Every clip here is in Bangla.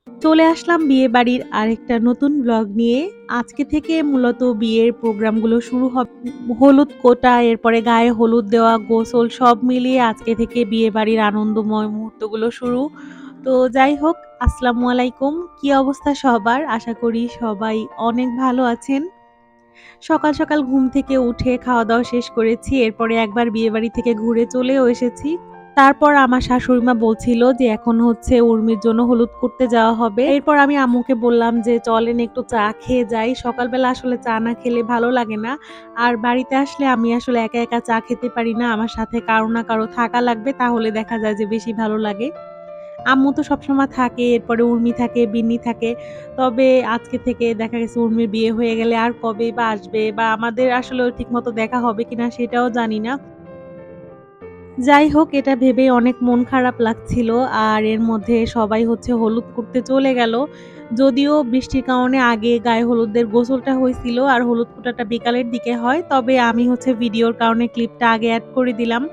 চলে আসলাম বিয়েবাড়ির আরেকটা নতুন ব্লগ নিয়ে। আজকে থেকে মূলত বিয়ের প্রোগ্রামগুলো শুরু হবে। হলুদ কোটা, এরপরে গায়ে হলুদ দেওয়া, গোসল সব মিলিয়ে আজকে থেকে বিয়েবাড়ির আনন্দময় মুহূর্তগুলো শুরু। তো যাই হোক, আসসালামু আলাইকুম। কি অবস্থা সবার? আশা করি সবাই অনেক ভালো আছেন। সকাল, সকাল ঘুম থেকে উঠে খাওয়া-দাওয়া শেষ করেছি। এরপরে একবার বিয়েবাড়ি থেকে ঘুরে চলেও এসেছি। তারপর আমার শাশুড়িমা বলছিল যে এখন হচ্ছে উর্মির জন্য হলুদ করতে যাওয়া হবে। এরপর আমি আম্মুকে বললাম যে চলেন একটু চা খেয়ে যাই। সকালবেলা আসলে চা না খেলে ভালো লাগে না। আর বাড়িতে আসলে আমি আসলে একা, একা চা খেতে পারি না। আমার সাথে কারো না কারো থাকা লাগবে, তাহলে দেখা যায় যে বেশি ভালো লাগে। আম্মু তো সবসময় থাকে, এরপরে উর্মি থাকে, বিন্নি থাকে। তবে আজকে থেকে দেখা গেছে উর্মির বিয়ে হয়ে গেলে আর কবেই বা আসবে বা আমাদের আসলেও ঠিকমতো দেখা হবে কিনা সেটাও জানি না। যাই হোক, এটা ভেবেই অনেক মন খারাপ লাগছিল। আর এর মধ্যে সবাই হচ্ছে হলুদ করতে চলে গেল। যদিও বৃষ্টির কারণে আগে গায়ে হলুদের গোসলটা হইছিল আর হলুদ ফোঁটাটা বিকালের দিকে হয়। তবে আমি হচ্ছে ভিডিওর কারণে ক্লিপটা আগে এড করে দিলাম।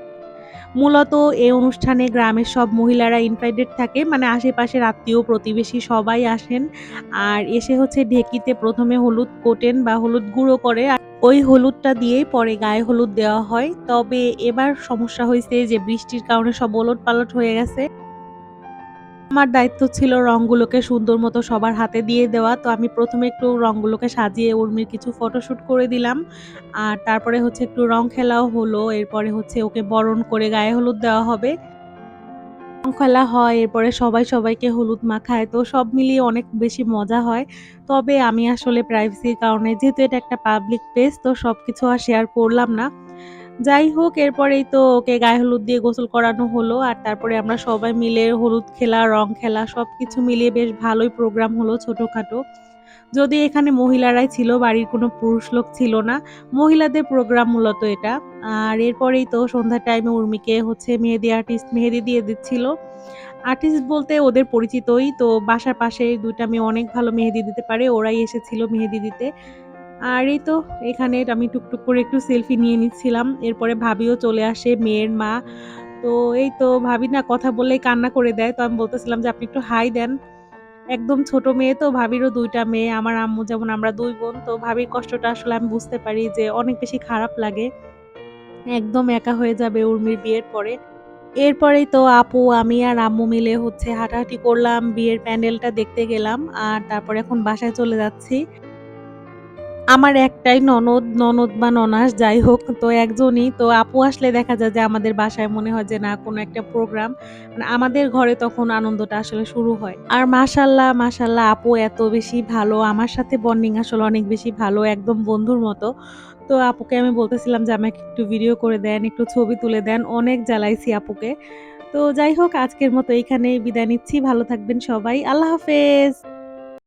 মূলত এই অনুষ্ঠানে গ্রামের সব মহিলারা ইনভাইটেড থাকে। মানে আশেপাশের আত্মীয়-প্রতিবেশী সবাই আসেন। আর এসে হচ্ছে ঢেঁকিতে ১ম এ হলুদ কোটেন বা হলুদ গুঁড়ো করে। আর ওই হলুদটা দিয়েই পরে গায়ে হলুদ দেওয়া হয়। তবে এবার সমস্যা হইছে যে বৃষ্টির কারণে সব ওলটপালট হয়ে গেছে। আমার দায়িত্ব ছিল রংগুলোকে সুন্দর মতো সবার হাতে দিয়ে দেওয়া। তো আমি ১ম এ একটু রংগুলোকে সাজিয়ে উর্মির কিছু ফটোশুট করে দিলাম। আর তারপরে হচ্ছে একটু রং খেলাও হলো। এরপরে হচ্ছে ওকে বরণ করে গায়ে হলুদ দেওয়া হবে। রং খেলা হয়, এরপরে সবাই সবাইকে হলুদ মাখায়। তো সব মিলিয়ে অনেক বেশি মজা হয়। তবে আমি আসলে প্রাইভেসির কারণে, যেহেতু এটা একটা পাবলিক প্লেস, তো সবকিছু আর শেয়ার করলাম না। যাই হোক, এরপরেই তো ওকে গায়ে হলুদ দিয়ে গোসল করানো হলো। আর তারপরে আমরা সবাই মিলে হলুদ খেলা, রং খেলা সবকিছু মিলিয়ে বেশ ভালোই প্রোগ্রাম হলো ছোটখাটো। যদিও এখানে মহিলারাই ছিল, বাড়ির কোনো পুরুষ লোক ছিল না। মহিলাদের প্রোগ্রাম মূলত এটা। আর এরপরেই তো সন্ধ্যার টাইমে উর্মিকে হচ্ছে মেহেদি আর্টিস্ট মেহেদি দিয়ে দিচ্ছিল। আর্টিস্ট বলতে ওদের পরিচিতই। তো বাসার পাশেই ২ টা মেয়ে অনেক ভালো মেহেদি দিতে পারে। ওরাই এসেছিল মেহেদি দিতে। আর এই তো এখানে আমি টুকটুক করে একটু সেলফি নিয়ে নিচ্ছিলাম। এরপরে ভাবিও চলে আসে, মেয়ের মা। তো এই তো ভাবি না কথা বললেই কান্না করে দেয়। তো আমি বলতেছিলাম যে, "আপনি একটু হাই দেন।" একদম ছোট মেয়ে তো, ভাবিরও ২ টা মেয়ে। আমার আম্মু যেমন, আমরা ২ বোন। তো ভাবির কষ্টটা আসলে আমি বুঝতে পারি যে অনেক বেশি খারাপ লাগে। একদম একা হয়ে যাবে উর্মির বিয়ের পরে। এরপরেই তো আপু, আমি আর আম্মু মিলে হচ্ছে হাঁটাহাঁটি করলাম, বিয়ের প্যান্ডেলটা দেখতে গেলাম। আর তারপরে এখন বাসায় চলে যাচ্ছি। আমার একটাই ননদ, ননদ বা ননাস যাই হোক, তো একজনই। তো আপু আসলে দেখা যায় যে আমাদের বাসায় মনে হয় যে না, কোনো একটা প্রোগ্রাম। মানে আমাদের ঘরে তখন আনন্দটা আসলে শুরু হয়। আর মাশাআল্লাহ, মাশাআল্লাহ আপু এত বেশি ভালো। আমার সাথে বন্ডিং আসলে অনেক বেশি ভালো, একদম বন্ধুর মতো। তো আপুকে আমি বলতেছিলাম যে আমাকে একটু ভিডিও করে দেন, একটু ছবি তুলে দেন। অনেক জ্বালাইছি আপুকে। তো যাই হোক, আজকের মতো এইখানেই বিদায় নিচ্ছি। ভালো থাকবেন সবাই। আল্লাহ হাফেজ।